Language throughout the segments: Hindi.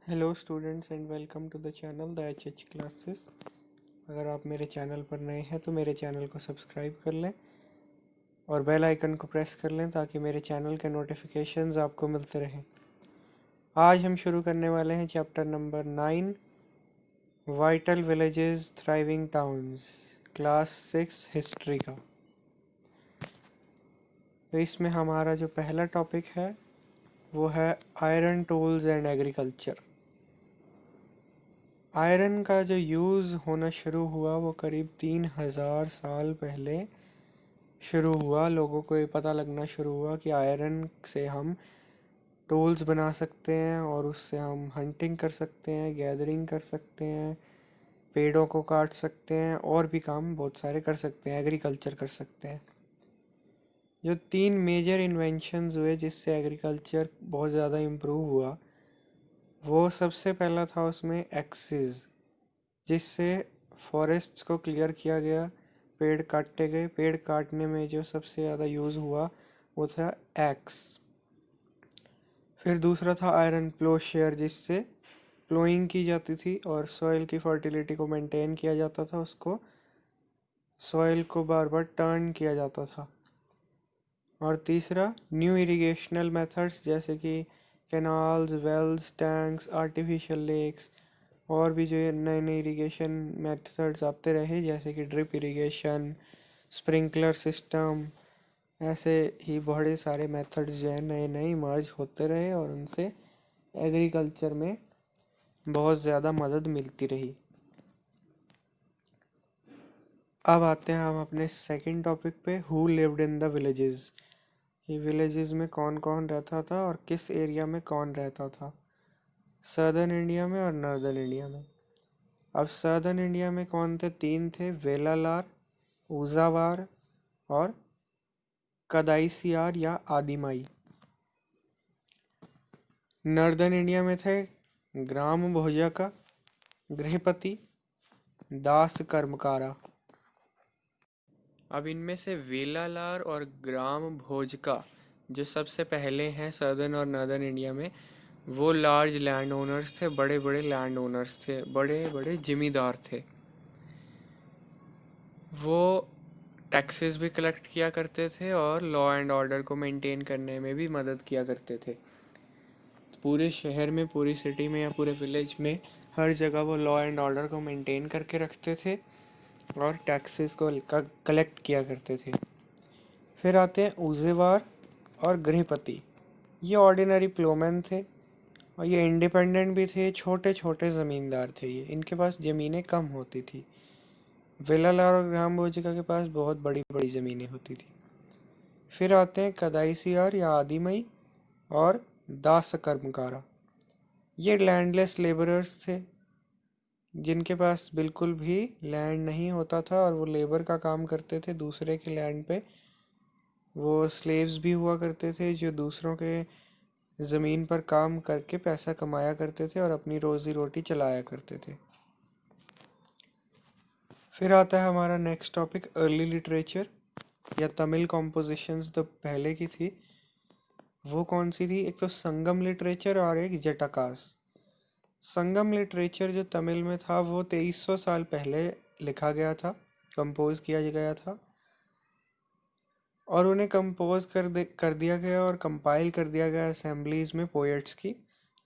Hello students and welcome to the channel the H classes. अगर आप मेरे चैनल पर नए हैं तो मेरे चैनल को सब्सक्राइब कर लें और बेल आइकन को प्रेस कर लें ताकि मेरे चैनल के नोटिफिकेशंस आपको मिलते रहें। आज हम शुरू करने वाले हैं chapter number 9, vital villages thriving towns, class 6 history का। तो इसमें हमारा जो पहला टॉपिक है वो है iron tools and agriculture. Iron का जो यूज़ होना शुरू हुआ वो करीब 3000 साल पहले शुरू हुआ। लोगों को ये पता लगना शुरू हुआ कि आयरन से हम टूल्स बना सकते हैं और उससे हम हंटिंग कर सकते हैं, गैदरिंग कर सकते हैं, पेड़ों को काट सकते हैं और भी काम बहुत सारे कर सकते हैं, एग्रीकल्चर कर सकते हैं। जो 3 मेजर इन्वेंशंस हुए जिससे एग्रीकल्चर बहुत ज़्यादा इम्प्रूव हुआ, वो सबसे पहला था उसमें एक्सिस, जिससे फॉरेस्ट्स को क्लियर किया गया, पेड़ काटे गए। पेड़ काटने में जो सबसे ज़्यादा यूज़ हुआ वो था एक्स। फिर दूसरा था आयरन प्लोशेयर, जिससे प्लोइंग की जाती थी और सॉइल की फर्टिलिटी को मेंटेन किया जाता था, उसको सॉइल को बार बार टर्न किया जाता था। और तीसरा न्यू इरिगेशनल मेथड्स, जैसे कि canals, wells, tanks, artificial lakes और भी जो नए नए इरिगेशन मेथड्स आते रहे, जैसे कि ड्रिप इरिगेशन, स्प्रिंकलर सिस्टम, ऐसे ही बहुत सारे मेथड्स जो है नए नए इमर्ज होते रहे और उनसे एग्रीकल्चर में बहुत ज़्यादा मदद मिलती रही। अब आते हैं हम अपने सेकंड टॉपिक पे, who lived in the villages. ये विलेजेस में कौन कौन रहता था और किस एरिया में कौन रहता था, सदर्न इंडिया में और नॉर्दर्न इंडिया में। अब सदर्न इंडिया में कौन थे? 3 थे, वेलालार, ऊजावार और कदाइसियार या आदिमाई। नॉर्दर्न इंडिया में थे ग्राम भोजका, गृहपति, दास कर्मकारा। अब इनमें से वेलालार और ग्राम भोजका जो सबसे पहले हैं सदर्न और नॉर्दर्न इंडिया में, वो लार्ज लैंड ओनर्स थे, बड़े बड़े लैंड ओनर्स थे, बड़े बड़े जिमीदार थे। वो टैक्सेस भी कलेक्ट किया करते थे और लॉ एंड ऑर्डर को मेंटेन करने में भी मदद किया करते थे। पूरे शहर में, पूरी सिटी में या पूरे विलेज में हर जगह वो लॉ एंड ऑर्डर को मेंटेन करके रखते थे और टैक्सेस को कलेक्ट किया करते थे। फिर आते हैं ऊजेवार और गृहपति। ये ऑर्डिनरी प्लोमैन थे और ये इंडिपेंडेंट भी थे, छोटे छोटे ज़मींदार थे। ये इनके पास ज़मीनें कम होती थी। वेलालार और ग्राम भोजिका के पास बहुत बड़ी बड़ी ज़मीनें होती थी। फिर आते हैं कदाइसियार या आदिमई और दास कर्मकारा। ये लैंडलेस लेबरर्स थे जिनके पास बिल्कुल भी लैंड नहीं होता था और वो लेबर का काम करते थे दूसरे के लैंड पे। वो स्लेव्स भी हुआ करते थे जो दूसरों के ज़मीन पर काम करके पैसा कमाया करते थे और अपनी रोज़ी रोटी चलाया करते थे। फिर आता है हमारा नेक्स्ट टॉपिक, अर्ली लिटरेचर या तमिल कॉम्पोजिशंस। तो पहले की थी वो कौन सी थी? एक तो संगम लिटरेचर और एक जटाकास। संगम लिटरेचर जो तमिल में था वो 2300 साल पहले लिखा गया था, कंपोज किया गया था और उन्हें कंपोज कर दिया गया और कंपाइल कर दिया गया असेंबलीज में पोएट्स की,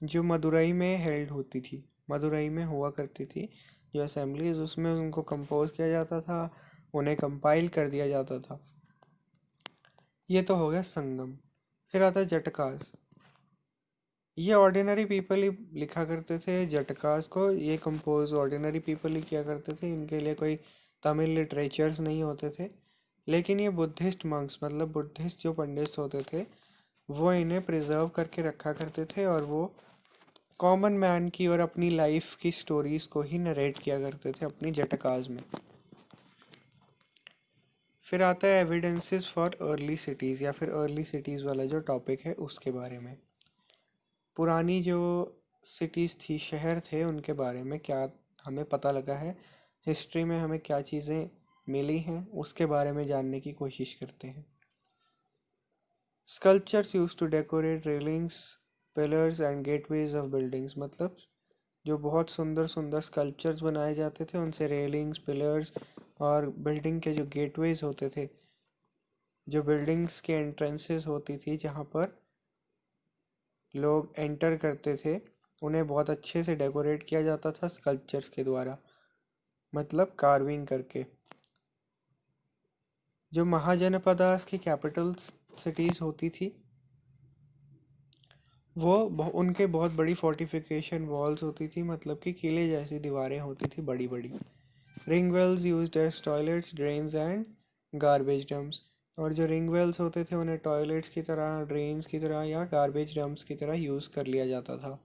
जो मदुरई में हेल्ड होती थी, मदुरई में हुआ करती थी जो असेंबलीज, उसमें उनको कंपोज किया जाता था, उन्हें कंपाइल कर दिया जाता था। ये तो हो गया संगम। फिर आता है जटकास। ये ऑर्डिनरी पीपल ही लिखा करते थे जटकास को, ये कंपोज ऑर्डिनरी पीपल ही किया करते थे, इनके लिए कोई तमिल लिटरेचर्स नहीं होते थे। लेकिन ये बुद्धिस्ट मंक्स, मतलब बुद्धिस्ट जो पंडित होते थे, वो इन्हें प्रिजर्व करके रखा करते थे और वो कॉमन मैन की और अपनी लाइफ की स्टोरीज को ही नरेट किया करते थे अपनी जटकाज में। फिर आता है एविडेंसेस फॉर अर्ली सिटीज़, या फिर अर्ली सिटीज़ वाला जो टॉपिक है उसके बारे में। पुरानी जो सिटीज़ थी, शहर थे, उनके बारे में क्या हमें पता लगा है, हिस्ट्री में हमें क्या चीज़ें मिली हैं उसके बारे में जानने की कोशिश करते हैं। Sculptures use to decorate railings pillars and gateways of buildings, मतलब जो बहुत सुंदर सुंदर स्कल्पचर्स बनाए जाते थे उनसे रेलिंग्स, पिलर्स और बिल्डिंग के जो गेटवेज होते थे, जो बिल्डिंग्स के एंट्रेंसेस होती थी जहाँ पर लोग एंटर करते थे, उन्हें बहुत अच्छे से डेकोरेट किया जाता था स्कल्पचर्स के द्वारा, मतलब कार्विंग करके। जो महाजनपदास की कैपिटल सिटीज़ होती थी वो उनके बहुत बड़ी फोर्टिफिकेशन वॉल्स होती थी, मतलब कि किले जैसी दीवारें होती थी बड़ी बड़ी। Ring wells used as toilets, drains and garbage dumps, और जो रिंग वेल्स होते थे उन्हें टॉयलेट्स की तरह, ड्रेन्स की तरह या गार्बेज डम्प्स की तरह यूज़ कर लिया जाता था।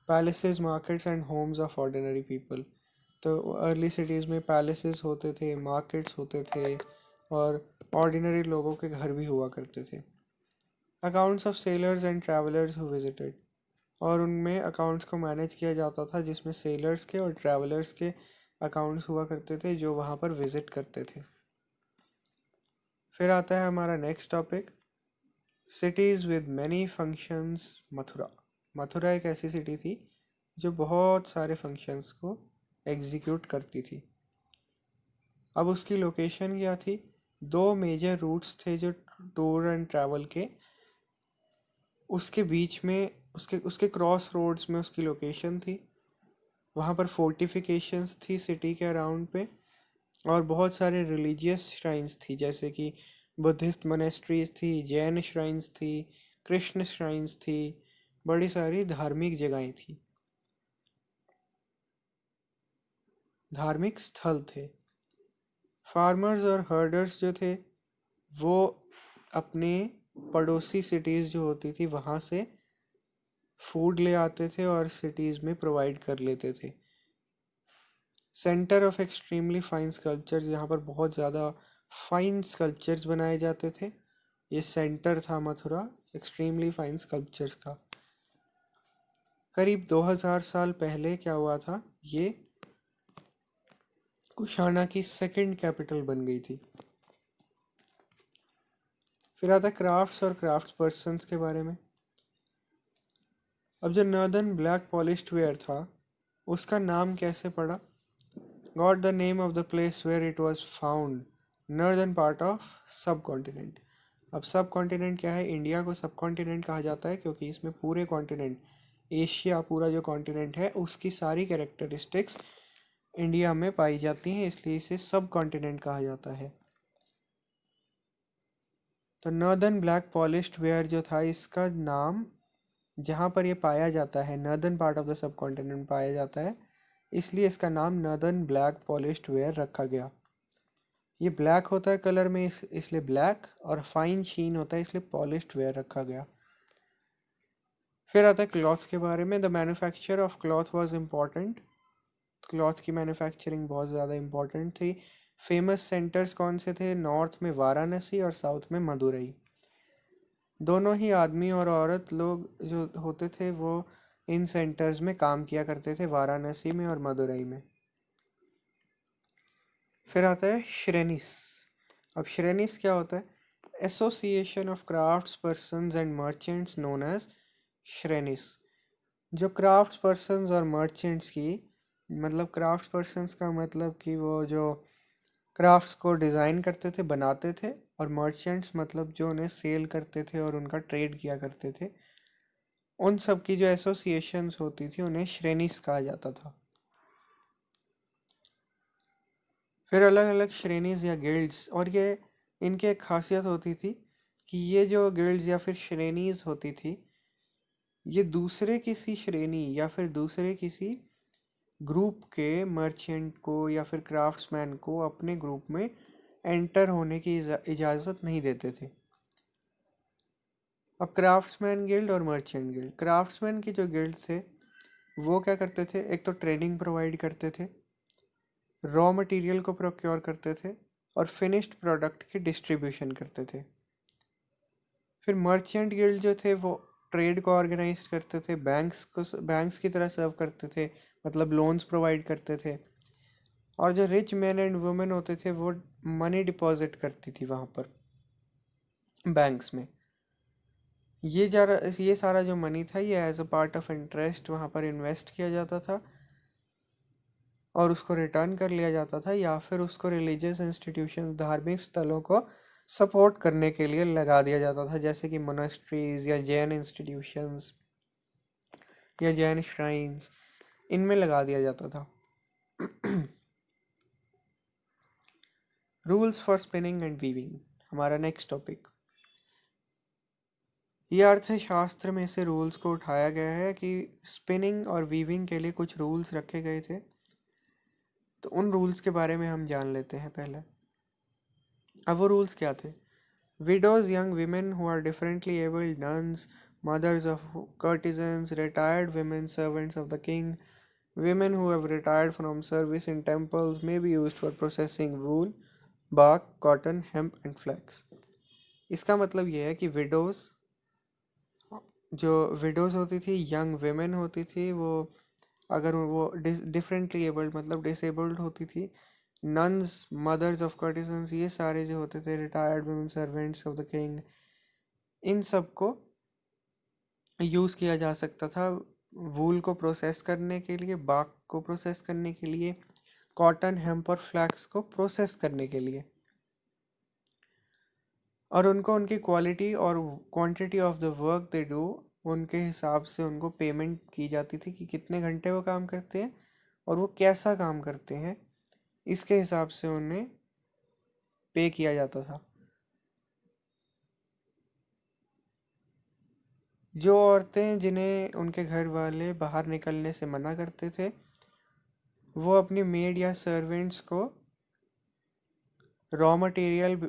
Palaces, markets and Holmes of ordinary people, तो अर्ली सिटीज़ में पैलेसेस होते थे, मार्केट्स होते थे और ऑर्डिनरी लोगों के घर भी हुआ करते थे। Accounts of sellers and travellers who visited, और उनमें अकाउंट्स को मैनेज किया जाता था जिसमें सेलर्स के और ट्रैवलर्स के अकाउंट्स हुआ करते थे जो वहाँ पर विजिट करते थे। फिर आता है हमारा next topic, cities with many functions. Mathura. Mathura एक ऐसी सिटी थी जो बहुत सारे फंक्शंस को एग्जीक्यूट करती थी। अब उसकी लोकेशन क्या थी? दो मेजर रूट्स थे जो टूर एंड ट्रैवल के, उसके बीच में उसके उसके क्रॉस रोड्स में उसकी लोकेशन थी। वहाँ पर फोर्टिफिकेशंस थी सिटी के अराउंड पे, और बहुत सारे रिलीजियस श्राइन्स थी, जैसे कि बुद्धिस्ट मोनेस्ट्रीज थी, जैन श्राइन्स थी, कृष्ण श्राइन्स थी, बड़ी सारी धार्मिक जगहें थी, धार्मिक स्थल थे। फार्मर्स और हर्डर्स जो थे वो अपने पड़ोसी सिटीज़ जो होती थी वहाँ से फूड ले आते थे और सिटीज़ में प्रोवाइड कर लेते थे। Centre of extremely fine sculptures, यहाँ पर बहुत ज़्यादा फाइन स्कल्पचर्स बनाए जाते थे। ये सेंटर था मथुरा एक्सट्रीमली फाइन स्कल्पचर्स का। करीब 2000 साल पहले क्या हुआ था, ये कुशाना की सेकंड कैपिटल बन गई थी। फिर आता क्राफ्ट्स और क्राफ्ट्स पर्सन्स के बारे में। अब जो नॉर्दर्न ब्लैक पॉलिश्ड वेयर था उसका नाम कैसे पड़ा? Got the name of the place where it was found, northern part of subcontinent. अब सब कॉन्टिनेंट क्या है? इंडिया को सब कॉन्टिनेंट कहा जाता है क्योंकि इसमें पूरे कॉन्टिनेंट, एशिया पूरा जो कॉन्टिनेंट है उसकी सारी कैरेक्टरिस्टिक्स इंडिया में पाई जाती हैं, इसलिए इसे सब कॉन्टिनेंट कहा जाता है। तो नॉर्दर्न ब्लैक पॉलिश्ड वेयर जो था, इसका नाम जहाँ पर ये पाया जाता है, northern part of the sub continent पाया जाता है, इसलिए इसका नाम नॉर्दर्न ब्लैक पॉलिश्ड वेयर रखा गया। ये ब्लैक होता है कलर में इसलिए ब्लैक, और फाइन शीन होता है इसलिए पॉलिश्ड वेयर रखा गया। फिर आता है क्लॉथ के बारे में। The manufacture of cloth was important, cloth की मैन्युफैक्चरिंग बहुत ज़्यादा इम्पॉर्टेंट थी। फेमस सेंटर्स कौन से थे? नॉर्थ में वाराणसी और साउथ में मदुरई। दोनों ही आदमी और औरत लोग जो होते थे वो इन सेंटर्स में काम किया करते थे, वाराणसी में और मदुरई में। फिर आता है श्रेनिस। अब श्रेनिस क्या होता है? Association of crafts persons and merchants known as shrenis. जो क्राफ्ट्स पर्सन्स और मर्चेंट्स की, मतलब क्राफ्ट्स पर्सन्स का मतलब कि वो जो क्राफ्ट्स को डिज़ाइन करते थे, बनाते थे, और मर्चेंट्स मतलब जो उन्हें सेल करते थे और उनका ट्रेड किया करते थे, उन सब की जो एसोसिएशंस होती थी उन्हें श्रेणीस कहा जाता था। फिर अलग अलग श्रेणीज या गिल्ड्स, और ये इनकी एक खासियत होती थी कि ये जो गिल्ड्स या फिर श्रेणीज होती थी ये दूसरे किसी श्रेणी या फिर दूसरे किसी ग्रुप के मर्चेंट को या फिर क्राफ्ट्समैन को अपने ग्रुप में एंटर होने की इजाज़त नहीं देते थे। अब क्राफ्ट्समैन गिल्ड और मर्चेंट गिल्ड। क्राफ्ट्समैन की जो गिल्ड थे वो क्या करते थे? एक तो ट्रेनिंग प्रोवाइड करते थे, रॉ मटेरियल को प्रोक्योर करते थे, और फिनिश्ड प्रोडक्ट की डिस्ट्रीब्यूशन करते थे। फिर मर्चेंट गिल्ड जो थे वो ट्रेड को ऑर्गेनाइज करते थे, बैंक्स की तरह सर्व करते थे, मतलब लोन्स प्रोवाइड करते थे, और जो रिच मैन एंड वुमेन होते थे वो मनी डिपॉजिट करती थी वहाँ पर बैंक्स में। ये सारा जो मनी था ये as a part of interest वहाँ पर इन्वेस्ट किया जाता था और उसको रिटर्न कर लिया जाता था, या फिर उसको रिलीजियस इंस्टीट्यूशन, धार्मिक स्थलों को सपोर्ट करने के लिए लगा दिया जाता था, जैसे कि मोनास्ट्रीज या जैन इंस्टीट्यूशंस या जैन श्राइन्स, इनमें लगा दिया जाता था। Rules for spinning and weaving, हमारा नेक्स्ट टॉपिक। ये अर्थशास्त्र में से रूल्स को उठाया गया है कि स्पिनिंग और वीविंग के लिए कुछ रूल्स रखे गए थे, तो उन रूल्स के बारे में हम जान लेते हैं पहले। अब वो रूल्स क्या थे? Widows, young women who are differently abled, nuns, mothers of courtesans, retired women servants of the king, women who have retired from service in temples may be used for processing wool, bark, cotton, hemp and flax। इसका मतलब ये है कि जो विडोज होती थी, यंग विमेन होती थी, वो अगर वो डिफरेंटली एबल्ड मतलब डिसेबल्ड होती थी, नन्स, मदर्स ऑफ कर्टिसंस, ये सारे जो होते थे, retired women servants of the king, इन सब को यूज़ किया जा सकता था वूल को प्रोसेस करने के लिए, बाक को प्रोसेस करने के लिए, कॉटन, हेम्प और फ्लैक्स को प्रोसेस करने के लिए। और उनको उनकी क्वालिटी और quantity of the work they do, उनके हिसाब से उनको पेमेंट की जाती थी कि कितने घंटे वो काम करते हैं और वो कैसा काम करते हैं, इसके हिसाब से उन्हें पे किया जाता था। जो औरतें जिन्हें उनके घर वाले बाहर निकलने से मना करते थे, वो अपनी मेड या सर्वेंट्स को रॉ मटेरियल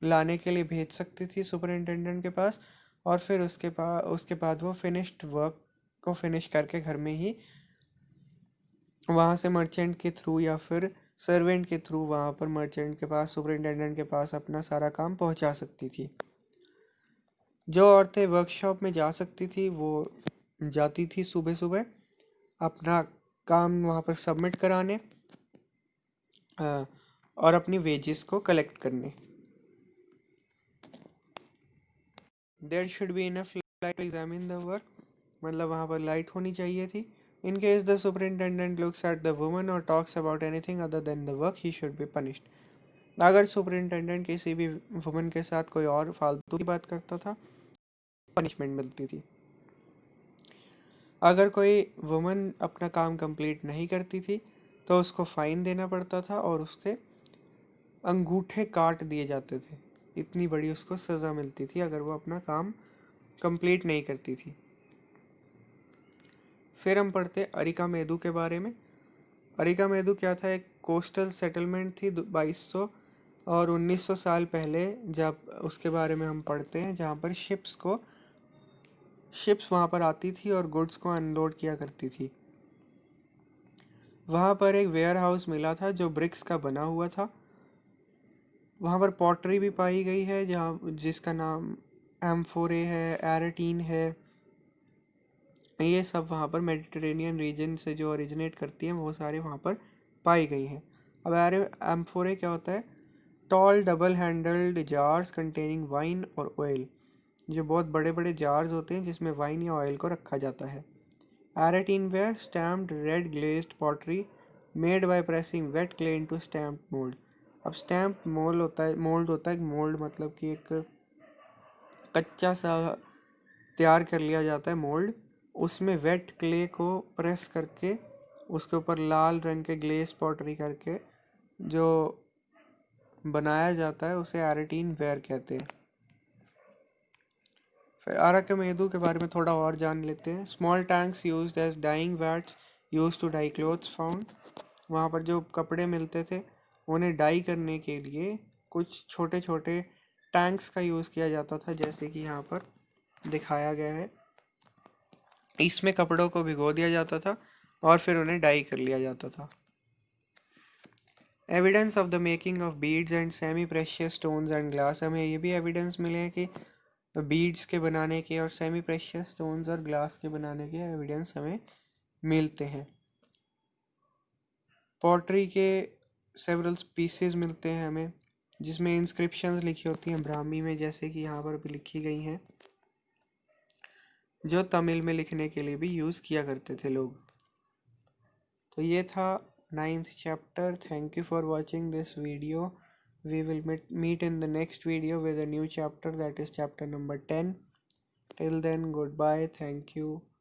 लाने के लिए भेज सकती थी सुपरिंटेंडेंट के पास, और फिर उसके बाद वो फिनिश्ड वर्क को फिनिश करके घर में ही वहाँ से मर्चेंट के थ्रू या फिर सर्वेंट के थ्रू वहाँ पर मर्चेंट के पास, सुपरिंटेंडेंट के पास अपना सारा काम पहुँचा सकती थी। जो औरतें वर्कशॉप में जा सकती थी वो जाती थी सुबह सुबह अपना काम वहाँ पर सबमिट कराने और अपनी वेजेस को कलेक्ट करने। There should be enough light to examine the work, मतलब वहाँ पर लाइट होनी चाहिए थी। In case the superintendent looks at the woman और talks about anything other than the work, he should be punished. अगर सुपरिंटेंडेंट किसी भी वुमन के साथ कोई और फालतू की बात करता था, पनिशमेंट मिलती थी। अगर कोई वुमन अपना काम कंप्लीट नहीं करती थी तो उसको फाइन देना पड़ता था और उसके अंगूठे काट दिए जाते थे। इतनी बड़ी उसको सज़ा मिलती थी अगर वो अपना काम कंप्लीट नहीं करती थी। फिर हम पढ़ते अरिका मेदू के बारे में। अरिका मेदू क्या था? एक कोस्टल सेटलमेंट थी 2200 और 1900 साल पहले, जब उसके बारे में हम पढ़ते हैं, जहाँ पर शिप्स वहाँ पर आती थी और गुड्स को अनलोड किया करती थी। वहाँ पर एक वेयर हाउस मिला था जो ब्रिक्स का बना हुआ था। वहाँ पर पॉटरी भी पाई गई है जिसका नाम एम्फोरे है, एरेटीन है। ये सब वहाँ पर मेडिटेरेनियन रीजन से जो ओरिजिनेट करती हैं वो सारे वहाँ पर पाई गई हैं। अब एम्फोरे क्या होता है? Tall double handled jars containing wine और ऑयल, जो बहुत बड़े बड़े जार्स होते हैं जिसमें वाइन या ऑयल को रखा जाता है। Arretine ware stamped red glazed pottery made by pressing wet clay into stamp mould. अब स्टैम्प मोल्ड होता है मोल्ड मतलब कि एक कच्चा सा तैयार कर लिया जाता है मोल्ड, उसमें वेट क्ले को प्रेस करके उसके ऊपर लाल रंग के ग्लेस पॉटरी करके जो बनाया जाता है उसे एरेटीन वेयर कहते हैं। फिर अराकमेदू के बारे में थोड़ा और जान लेते हैं। Small tanks used as dyeing vats used to dye clothes found. वहाँ पर जो कपड़े मिलते थे उन्हें डाई करने के लिए कुछ छोटे छोटे टैंक्स का यूज़ किया जाता था, जैसे कि यहाँ पर दिखाया गया है। इसमें कपड़ों को भिगो दिया जाता था और फिर उन्हें डाई कर लिया जाता था। Evidence of the making of beads and semi precious stones and glass, हमें ये भी एविडेंस मिले हैं कि बीड्स के बनाने के और सेमी प्रेशियस स्टोन्स और ग्लास के बनाने के एविडेंस हमें मिलते हैं। पॉटरी के सेवरल स्पीसीज मिलते हैं हमें, जिसमें इंस्क्रिप्शंस लिखी होती हैं ब्राह्मी में, जैसे कि यहाँ पर भी लिखी गई हैं। जो तमिल में लिखने के लिए भी यूज़ किया करते थे लोग। तो ये था 9th chapter. Thank you for watching this video. We will meet in the next video with a new chapter, that is chapter number 10. Till then, goodbye. Thank you.